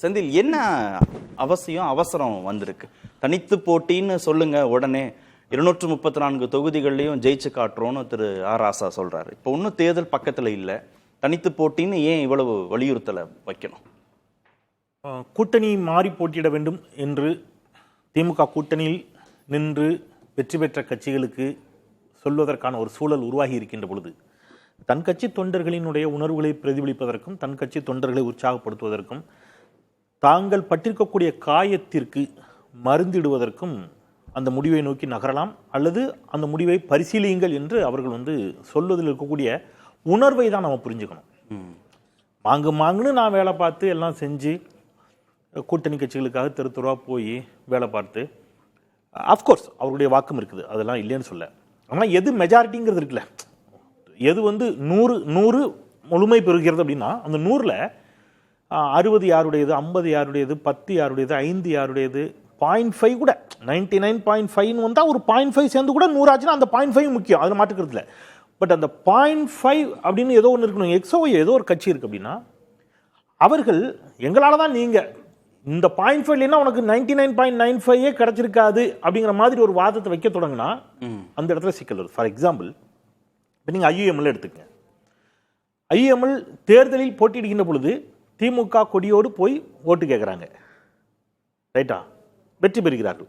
செந்தில், என்ன அவசரம் வந்திருக்கு? தனித்து போட்டின்னு சொல்லுங்க, உடனே 234 தொகுதிகள்லையும் ஜெயிச்சு காட்டுறோன்னு திரு ஆர் ராசா சொல்றாரு. இப்போ ஒன்றும் தேர்தல் பக்கத்துல இல்லை, தனித்து போட்டின்னு ஏன் இவ்வளவு வலியுறுத்தலை வைக்கணும்? கூட்டணி மாறி போட்டியிட வேண்டும் என்று திமுக கூட்டணியில் நின்று வெற்றி பெற்ற கட்சிகளுக்கு சொல்வதற்கான ஒரு சூழல் உருவாகி இருக்கின்ற பொழுது, தன் கட்சி தொண்டர்களினுடைய உணர்வுகளை பிரதிபலிப்பதற்கும் தன் கட்சி தொண்டர்களை உற்சாகப்படுத்துவதற்கும் தாங்கள் பட்டிருக்கக்கூடிய காயத்திற்கு மருந்திடுவதற்கும் அந்த முடிவை நோக்கி நகரலாம், அல்லது அந்த முடிவை பரிசீலியுங்கள் என்று அவர்கள் சொல்வதில் இருக்கக்கூடிய உணர்வை தான் நம்ம புரிஞ்சுக்கணும். மாங்குன்னு நான் வேலை பார்த்து எல்லாம் செஞ்சு கூட்டணி கட்சிகளுக்காக தெருத்துருவா போய் வேலை பார்த்து, அஃப்கோர்ஸ் அவருடைய வாக்கம் இருக்குது, அதெல்லாம் இல்லைன்னு சொல்ல. ஆனால் எது மெஜாரிட்டிங்கிறது இருக்குல்ல, எது 100 முழுமை பெறுகிறது அப்படின்னா, அந்த 100ல் 60 யாருடையது, 50 யாருடையது, 10 யாருடையது, 5 யாருடையது, 0.5 கூட 99.5 வந்தால் ஒரு 0.5 சேர்ந்து கூட 100 ஆச்சுன்னா அந்த 0.5 முக்கியம், அதில் மாட்டுக்கிறது இல்லை. பட் அந்த 0.5 அப்படின்னு ஏதோ ஒன்று இருக்கணும். எக்ஸோஐ ஏதோ ஒரு கட்சி இருக்குது அப்படின்னா, அவர்கள் எங்களால் தான் நீங்கள் இந்த 0.5 இல்லைன்னா உனக்கு 99.95 கிடைச்சிருக்காது அப்படிங்கிற மாதிரி ஒரு வாதத்தை வைக்க தொடங்கினா அந்த இடத்துல சிக்கல் வருது. ஃபார் எக்ஸாம்பிள், இப்போ நீங்கள் ஐயுஎம்எல் எடுத்துக்கங்க. ஐயுஎம்எல் தேர்தலில் போட்டியிடுகின்ற பொழுது திமுக கொடியோடு போய் ஓட்டு கேட்குறாங்க, ரைட்டா? வெற்றி பெறுகிறார்கள்.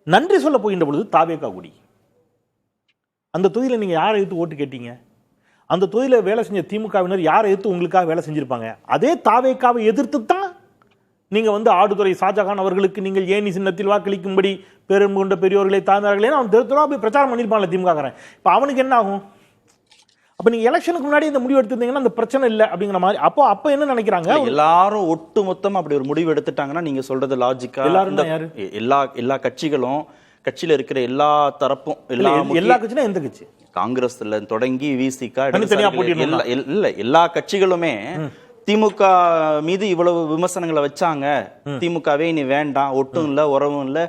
நன்றி சொல்ல போகின்ற பொழுது தாவேகா கொடி. அந்த தொகுதியில் நீங்கள் யாரை எடுத்து ஓட்டு கேட்டீங்க? அந்த தொகுதியில் வேலை செஞ்ச திமுகவினர் யாரை எடுத்து உங்களுக்காக வேலை செஞ்சிருப்பாங்க? அதே தாவேகாவை எதிர்த்து தான் நீங்கள் ஆடுதுறை ஷாஜகான் அவர்களுக்கு நீங்கள் ஏனி சின்னத்தில் வாக்களிக்கும்படி பெரும் கொண்ட பெரியோர்களை தாழ்ந்தார்களே அவன் தெருத்துவா போய் பிரச்சாரம் பண்ணியிருப்பாங்க திமுக. இப்போ அவனுக்கு என்ன ஆகும்? அப்போ நீங்கள் எலெக்ஷனுக்கு முன்னாடி இந்த முடிவு எடுத்திருந்தீங்கன்னா அந்த பிரச்சனை இல்லை அப்படிங்கிற மாதிரி. அப்போ என்ன நினைக்கிறாங்க? எல்லாரும் ஒட்டு மொத்தம் அப்படி ஒரு முடிவு எடுத்துட்டாங்கன்னா நீங்க சொல்றது லாஜிக்கா? எல்லா கட்சிகளும், கட்சியில இருக்கிற எல்லா தரப்பும், எல்லா கட்சியும் எந்த கட்சி, காங்கிரஸ்ல தொடங்கி விசிக இல்ல, எல்லா கட்சிகளுமே திமுக மீது இவ்வளவு விமர்சனங்களை வச்சாங்க. திமுகவே இனி வேண்டாம், ஒட்டும் இல்ல உறவும் இல்ல,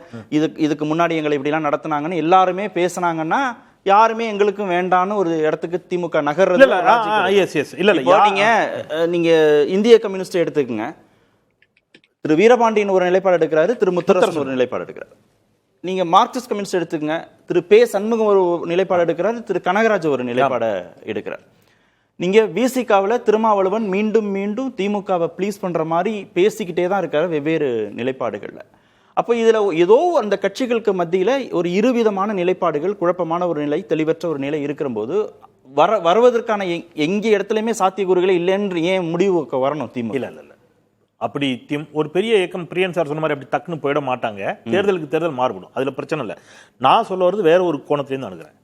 இதுக்கு முன்னாடி எங்களை இப்படி எல்லாம் நடத்தினாங்கன்னு எல்லாருமே பேசினாங்கன்னா யாருமே எங்களுக்கும் வேண்டான்னு ஒரு இடத்துக்கு திமுக நகர்றது. நீங்க இந்திய கம்யூனிஸ்ட் எடுத்துக்கங்க, திரு வீரபாண்டியன் ஒரு நிலைப்பாடு எடுக்கிறாரு, திரு முத்தரசன் ஒரு நிலைப்பாடு எடுக்கிறாரு. நீங்க மார்க்சிஸ்ட் கம்யூனிஸ்ட் எடுத்துக்கங்க, திரு பே சண்முகம் ஒரு நிலைப்பாடு எடுக்கிறாரு, திரு கனகராஜ் ஒரு நிலைப்பாடு எடுக்கிறார். நீங்க விசிகாவில் திருமாவளவன் மீண்டும் மீண்டும் திமுகவை ப்ளீஸ் பண்ற மாதிரி பேசிக்கிட்டே தான் இருக்காரு வெவ்வேறு நிலைப்பாடுகள்ல. அப்போ இதுல ஏதோ அந்த கட்சிகளுக்கு மத்தியில ஒரு இருவிதமான நிலைப்பாடுகள், குழப்பமான ஒரு நிலை, தெளிவற்ற ஒரு நிலை இருக்கிற போது வருவதற்கான எங்க இடத்துலயுமே சாத்தியக்கூறுகளே இல்லைன்னு ஏன் முடிவுக்கு வரணும் திமுக? இல்ல அப்படி ஒரு பெரிய இயக்கம் பிரியன் சார் சொன்ன மாதிரி அப்படி டக்குன்னு போயிட மாட்டாங்க. தேர்தலுக்கு தேர்தல் மாறுபடும், அதுல பிரச்சனை இல்லை. நான் சொல்ல வருது வேற ஒரு கோணத்திலேருந்து அணுகிறேன்.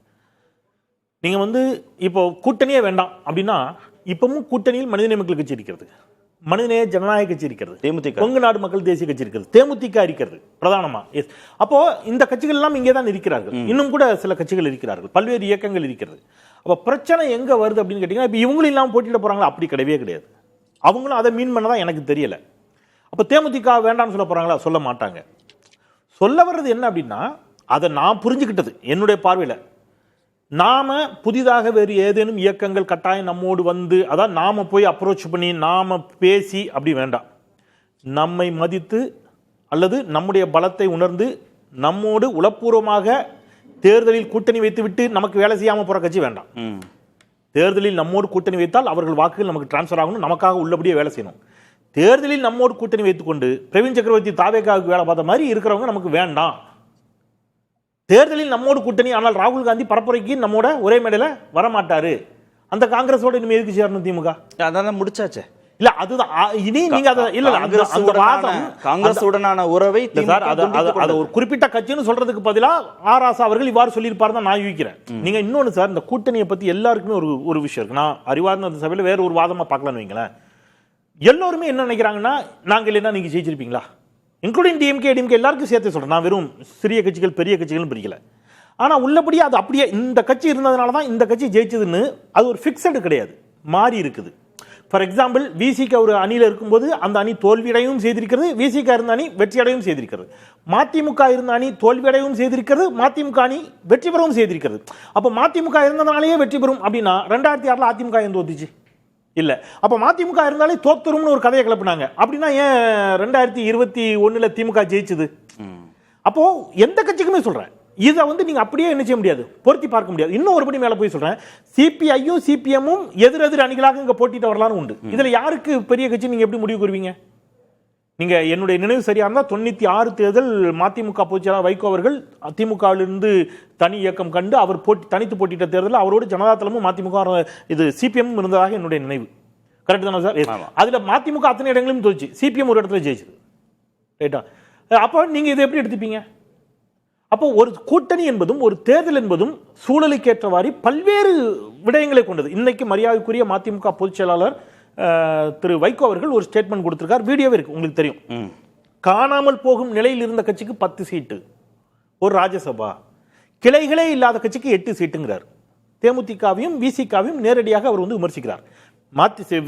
நீங்க இப்போ கூட்டணியே வேண்டாம் அப்படின்னா, இப்பவும் கூட்டணியில் மனிதநேய மக்கள் கட்சி இருக்கிறது, மனிதநேய ஜனநாயக கட்சி இருக்கிறது, தேமுதிக கொங்கு நாடு மக்கள் தேசிய கட்சி இருக்கிறது, தேமுதிக இருக்கிறது பிரதானமா. அப்போ இந்த கட்சிகள் எல்லாம் இங்கே தான் இருக்கிறார்கள். இன்னும் கூட சில கட்சிகள் இருக்கிறார்கள், பல்வேறு இயக்கங்கள் இருக்கிறது. அப்போ பிரச்சனை எங்க வருது அப்படின்னு கேட்டீங்கன்னா, இப்போ இவங்களும் இல்லாமல் போட்டியிட போறாங்களா? அப்படி கிடையவே கிடையாது. அவங்களும் அதை மீன் பண்ணதான் எனக்கு தெரியல. அப்போ தேமுதிக வேண்டாம்னு சொல்ல போறாங்களா? சொல்ல மாட்டாங்க. சொல்ல வர்றது என்ன அப்படின்னா, அதை நான் புரிஞ்சுக்கிட்டது என்னுடைய பார்வையில், நாம புதிதாக வேறு ஏதேனும் இயக்கங்கள் கட்டாயம் நம்மோடு அதான் நாம போய் அப்ரோச் பண்ணி நாம பேசி அப்படி வேண்டாம். நம்மை மதித்து அல்லது நம்முடைய பலத்தை உணர்ந்து நம்மோடு உளப்பூர்வமாக தேர்தலில் கூட்டணி வைத்துவிட்டு நமக்கு வேலை செய்யாம போற கட்சி வேண்டாம். தேர்தலில் நம்மோடு கூட்டணி வைத்தால் அவர்கள் வாக்குகள் நமக்கு டிரான்ஸ்பர் ஆகணும், நமக்காக உள்ளபடியே வேலை செய்யணும். தேர்தலில் நம்மோடு கூட்டணி வைத்துக் கொண்டு பிரவீன் சக்கரவர்த்தி தாவேகாவுக்கு வேலை பார்த்த மாதிரி இருக்கிறவங்க நமக்கு வேண்டாம். தேர்தலில் நம்மோடு கூட்டணி, ஆனால் ராகுல் காந்தி பரப்புரைக்கு நம்மோட ஒரே மேடையில வரமாட்டாரு, அந்த காங்கிரஸோட இனிமே எதுக்கு சேரணும் திமுக? அதான் முடிச்சாச்சு. இல்ல அதுதான் இனி நீங்க காங்கிரஸுடனான உறவை ஒரு குறிப்பிட்ட கட்சின்னு சொல்றதுக்கு பதிலா ஆர் ராசா அவர்கள் இவ்வாறு சொல்லியிருப்பாரு தான் நான் யூகிக்கிறேன். நீங்க இன்னொன்னு சார், இந்த கூட்டணியை பத்தி எல்லாருக்குமே ஒரு விஷயம் இருக்கு. நான் அறிவார்ந்த சபையில வேற ஒரு வாதமா பார்க்கலான்னு வைங்களேன். எல்லாருமே என்ன நினைக்கிறாங்கன்னா, நாங்க இல்லைன்னா நீங்க ஜெயிச்சிருப்பீங்களா, இன்க்ளூடிங் டிஎம்கே டிஎம்கே எல்லாருக்கும் சேர்த்து சொல்றேன். நான் வெறும் சிறிய கட்சிகள் பெரிய கட்சிகளும் பிரிக்கல. ஆனா உள்ளபடியே அது அப்படியே இந்த கட்சி இருந்ததுனால தான் இந்த கட்சி ஜெயிச்சதுன்னு அது ஒரு ஃபிக்ஸடு கிடையாது, மாறி இருக்குது. ஃபார் எக்ஸாம்பிள், விசிக ஒரு அணியில் இருக்கும்போது அந்த அணி தோல்வியடையும் செய்திருக்கிறது, விசிக இருந்த அணி வெற்றியடையும் செய்திருக்கிறது. மதிமுக இருந்த அணி தோல்வியடையும் செய்திருக்கிறது, மதிமுக அணி வெற்றி பெறவும் செய்திருக்கிறது. அப்போ மதிமுக இருந்ததுனாலேயே வெற்றி பெறும் அப்படின்னா 2006 அதிமுக எந்த தோத்துச்சு? இல்ல. அப்ப மதிமுக இருந்தாலே தோத்துரும்னு ஒரு கதையை கிளப்பினாங்க. அப்படின்னா ஏன் 2021 திமுக ஜெயிச்சது? அப்போ எந்த கட்சிக்குமே சொல்றேன், இதை நீங்க அப்படியே என்ன செய்ய முடியாது, பொருத்தி பார்க்க முடியாது. இன்னும் ஒருபடி மேல போய் சொல்றேன், சிபிஐயும் சிபிஎம்மும் எதிரெதிர் அணிகளாக இங்க போட்டிட்டு வரலாம்னு உண்டு. இதுல யாருக்கு பெரிய கட்சி நீங்க எப்படி முடிவு கூறுவீங்க? நீங்க என்னுடைய நினைவு சரியா இருந்தா 96 தேர்தல் மதிமுக பொதுச்செயலாளர் வைகோ அவர்கள் அதிமுகவிலிருந்து தனி இயக்கம் கண்டு அவர் தனித்து போட்டியிட்ட தேர்தல் அவரோடு ஜனதாதளமும் மதிமுக இது சிபிஎம் இருந்ததாக என்னுடைய நினைவு. கரெக்ட் தானே சார்? அதுல மதிமுக அத்தனை இடங்களிலும் தோச்சு, சிபிஎம் ஒரு இடத்துல ஜெயிச்சது. ரைட்டா? அப்போ நீங்க இதை எப்படி எடுத்துப்பீங்க? அப்போ ஒரு கூட்டணி என்பதும் ஒரு தேர்தல் என்பதும் சூழலுக்கேற்றவாறு பல்வேறு விடயங்களை கொண்டது. இன்னைக்கு மரியாதைக்குரிய மதிமுக பொதுச் செயலாளர் திரு வைகோ அவர்கள் ஒரு ஸ்டேட்மெண்ட் கொடுத்திருக்கார், வீடியோவே இருக்கு, உங்களுக்கு தெரியும். காணாமல் போகும் நிலையில் இருந்த கட்சிக்கு 10 சீட்டு, ஒரு ராஜ்யசபா, கிளைகளே இல்லாத கட்சிக்கு 8 சீட்டுங்கிறார். தேமுதிகவையும் விசிகாவையும் நேரடியாக அவர் விமர்சிக்கிறார்.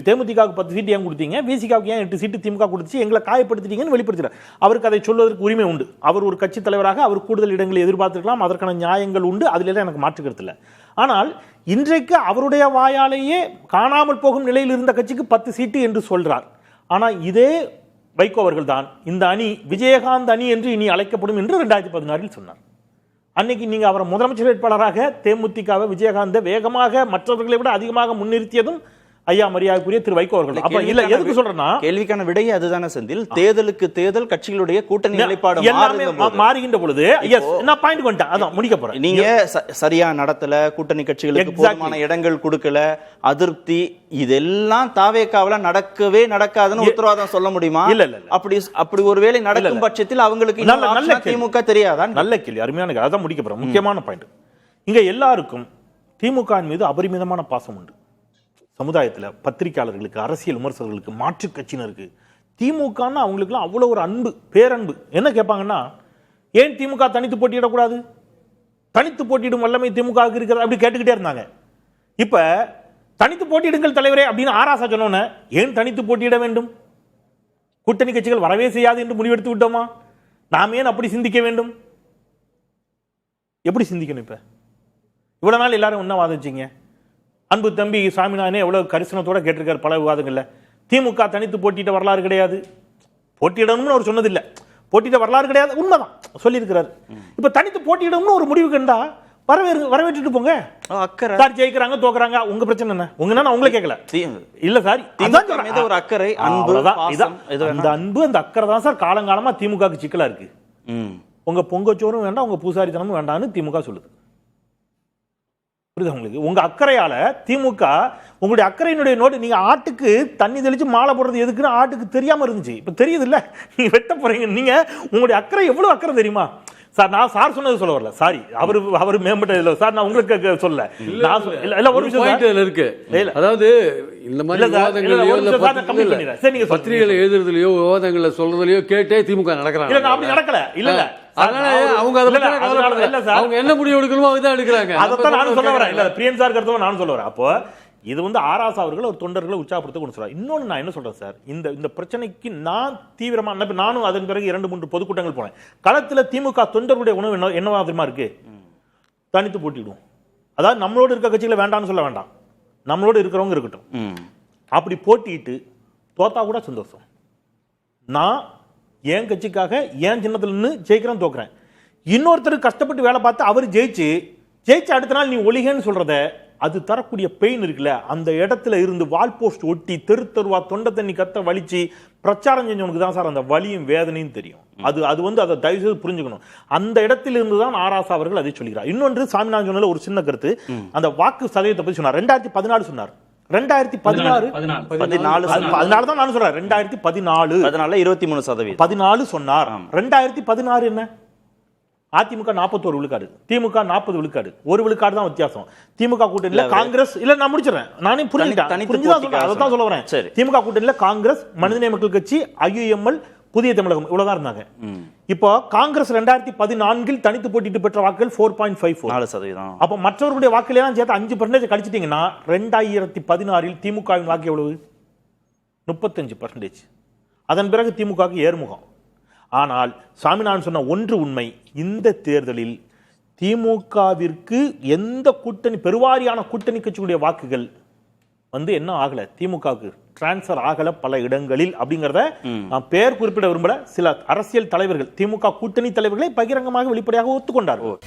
தேமுதிகவுக்கு 10 சீட்டு ஏன் கொடுத்தீங்க, விசிகாவுக்கு ஏன் 8 சீட்டு திமுக கொடுத்துச்சு, எங்களை காயப்படுத்திட்டீங்கன்னு வெளிப்படுத்துறார். அவருக்கு அதை சொல்வதற்கு உரிமை உண்டு. அவர் ஒரு கட்சி தலைவராக அவர் கூடுதல் இடங்களை எதிர்பார்த்திருக்கலாம், அதற்கான நியாயங்கள் உண்டு, அதில் எனக்கு மாற்றுக்கிறது இல்லை. ஆனால் இன்றைக்கு அவருடைய வாயாலேயே காணாமல் போகும் நிலையில் இருந்த கட்சிக்கு 10 சீட்டு என்று சொல்றார். ஆனால் இதே வைகோ அவர்கள் தான் இந்த அணி விஜயகாந்த் அணி என்று இனி அழைக்கப்படும் என்று 2016 சொன்னார். அன்னைக்கு நீங்க அவரை முதலமைச்சர் வேட்பாளராக தேமுதிகவை விஜயகாந்தை வேகமாக மற்றவர்களை விட அதிகமாக முன்னிறுத்தியதும் ஐயா மரியாதைக்குரிய திரு வைகோ அவர்கள். அப்ப இல்ல எதுக்கு சொல்றேன்னா, கேள்விக்கான விடையே அதுதானே செந்தில். தேர்தலுக்கு தேர்தல் கட்சிகளுடைய கூட்டணி நிலைப்பாடு மாறுகின்ற பொழுது நான் பாயிண்ட் கொண்டேன், அதான் முடிக்க போறேன். நீங்க சரியா நடத்தல, கூட்டணி கட்சிகளுக்கு போதுமான இடங்கள் கொடுக்கல, அதிருப்தி, இதெல்லாம் தாவேக்காவில நடக்கவே நடக்காதுன்னு உத்தரவாதம் சொல்ல முடியுமா? இல்ல இல்ல. அப்படி ஒருவேளை நடக்கும் பட்சத்தில் அவங்களுக்கு நல்ல திமுக தெரியாதா? நல்ல கேள்வி, அருமையான, அதான் முடிக்க போறேன். முக்கியமான பாயிண்ட், இங்க எல்லாருக்கும் திமுக மீது அபரிமிதமான பாசம் உண்டு. சமுதாயத்தில் பத்திரிகையாளர்களுக்கு, அரசியல் விமர்சகர்களுக்கு, மாற்று கட்சியினருக்கு திமுகன்னா அவங்களுக்குலாம் அவ்வளோ ஒரு அன்பு, பேரன்பு. என்ன கேட்பாங்கன்னா, ஏன் திமுக தனித்து போட்டியிடக்கூடாது, தனித்து போட்டியிடும் வல்லமை திமுகவுக்கு இருக்கிறது, அப்படி கேட்டுக்கிட்டே இருந்தாங்க. இப்ப தனித்து போட்டியிடுங்கள் தலைவரே அப்படின்னு ஆராசா சொன்னோன்னே, ஏன் தனித்து போட்டியிட வேண்டும், கூட்டணி கட்சிகள் வரவே செய்யாது என்று முடிவெடுத்து விட்டோமா, நாம் ஏன் அப்படி சிந்திக்க வேண்டும்? எப்படி சிந்திக்கணும்? இப்ப இவ்வளவு நாள் எல்லாரும் என்ன வாதிச்சீங்க? அன்பு தம்பி சாமிநாதனே எவ்வளவு கரிசனத்தோட கேட்டிருக்காரு பல விவாதங்கள்ல. திமுக தனித்து போட்டியிட்ட வரலாறு கிடையாது, போட்டியிடணும்னு அவர் சொன்னதில்லை, போட்டியிட்ட வரலாறு கிடையாது, உண்மைதான் சொல்லியிருக்கிறார். இப்ப தனித்து போட்டியிடணும்னு ஒரு முடிவு கண்டா வரவேற்றுட்டு போங்க. சார் ஜெயிக்கிறாங்க தோக்குறாங்க, உங்க பிரச்சனை என்ன? உங்க உங்களை கேட்கல இல்ல சார், ஒரு அக்கறை, அந்த அன்பு அந்த அக்கறை தான் சார் காலங்காலமா திமுக சிக்கலா இருக்கு. உங்க பொங்கச்சோரும் வேண்டாம், உங்க பூசாரித்தனமும் வேண்டாம்னு திமுக சொல்லுது. உங்களுக்கு உங்க அக்கறையால திமுக, உங்களுடைய அக்கறையினுடைய நோட்டு, நீங்க ஆட்டுக்கு தண்ணி தெளிச்சு மாலை போடுறது எதுக்குன்னு ஆட்டுக்கு தெரியாம இருந்துச்சு, இப்ப தெரியுது இல்ல, நீங்க வெட்ட போறீங்க. நீங்க உங்களுடைய அக்கறை எவ்வளவு அக்கறை தெரியுமா சார்? நான் சார் சொன்னது சொல்ல வரல, சாரி, அவர் மேம்பட்ட இல்ல சார், நான் உங்களுக்கு சொல்ல, நான் இல்ல ஒரு விஷயம் இருக்கு. அதாவது இந்த மாதிரி பத்திரிகைகள் எழுதுறதுலயோ விவாதங்கள்ல சொல்றதுலயோ கேட்டே திமுக நடக்கிறாங்க. இல்ல அப்படி நடக்கல, இல்ல இல்ல, அவங்க என்ன முடிவு எடுக்கணுமோ அதுதான் எடுக்கிறாங்க. அதான் நானும் சொல்ல வரேன். இல்ல பிரியன் சார் கருத்து நானும் சொல்ல வரேன். அப்போ இது ஆராசா அவர்கள் ஒரு தொண்டர்களை உற்சாகப்படுத்த கொண்டு சொல்றாரு. இன்னொன்னு நான் என்ன சொல்றேன் சார், இந்த பிரச்சனைக்கு நான் தீவிரமா, நானும் அதன் பிறகு 2-3 பொதுக்கூட்டங்கள் போனேன். களத்துல திமுக தொண்டருடைய உணவு என்னவா தெரியுமா இருக்கு, தனித்து போட்டிடுவோம். அதாவது நம்மளோடு இருக்க கட்சிகளை வேண்டாம்னு சொல்ல வேண்டாம், நம்மளோடு இருக்கிறவங்க இருக்கட்டும், அப்படி போட்டிட்டு தோத்தா கூட சந்தோஷம். நான் என் கட்சிக்காக என் சின்னத்துல நின்று ஜெயிக்கிறேன் தோக்குறேன். இன்னொருத்தர் கஷ்டப்பட்டு வேலை பார்த்து அவர் ஜெயிச்சு அடுத்த நாள் நீ ஒளிகன்னு சொல்றத, அது தரக்கூடிய பெயின் இருக்குல்ல, அந்த இடத்துல இருந்து வால் போஸ்ட் ஒட்டி தெருவா தொண்டை தண்ணி கத்த வலிச்சு பிரச்சாரம் செஞ்சவனுக்கு தான் சார் அந்த வலியும் வேதனையும் தெரியும். அது அதை தயவு செய்து புரிஞ்சுக்கணும். அந்த இடத்துல இருந்து தான் ஆராசா அவர்கள் அதை சொல்கிறார். இன்னொன்று சாமிநாதன் சொன்னதுல ஒரு சின்ன கருத்து, அந்த வாக்கு சதவீதத்தை பத்தி சொன்னார். 2014 சொன்னார், 2016 அதனால தான் நான் சொல்றேன் 2014 23% 14 சொன்னார். 2016 என்ன? அதிமுக 41 விழுக்காடு, திமுக 40 விழுக்காடு, 1 விழுக்காடு தான் வித்தியாசம். திமுக கூட்டணியில காங்கிரஸ் இல்ல, நான் முடிச்சிடறேன், நானே புரிஞ்சுதான் சொல்ல வரேன். திமுக கூட்டணியில காங்கிரஸ், மனிதநேய மக்கள் கட்சி, IUML, புதிய தமிழகம் இவ்வளவுதான் இருந்தாங்க. இப்போ காங்கிரஸ் 2014 தனித்து போட்டிட்டு பெற்ற வாக்குகள் 4.54%. அப்ப மற்றவர்களுடைய வாக்குகள் எல்லாம் சேர்த்து 5% கழிச்சிட்டீங்கன்னா 2016 திமுகவின் வாக்கு எவ்வளவு? 35%. அதன் பிறகு திமுகவுக்கு ஏறுமுகம். ஆனால் சாமிநாதன் சொன்ன ஒன்று உண்மை, இந்த தேர்தலில் திமுகவிற்கு எந்த கூட்டணி, பெருவாரியான கூட்டணி கட்சிகளுடைய வாக்குகள் வந்து என்ன ஆகல, திமுகவுக்கு டிரான்ஸ்பர் ஆகல பல இடங்களில் அப்படிங்கறத நான் பெயர் குறிப்பிட விரும்பல. சில அரசியல் தலைவர்கள், திமுக கூட்டணி தலைவர்களை பகிரங்கமாக வெளிப்படையாக ஒத்துக்கொண்டார்கள்.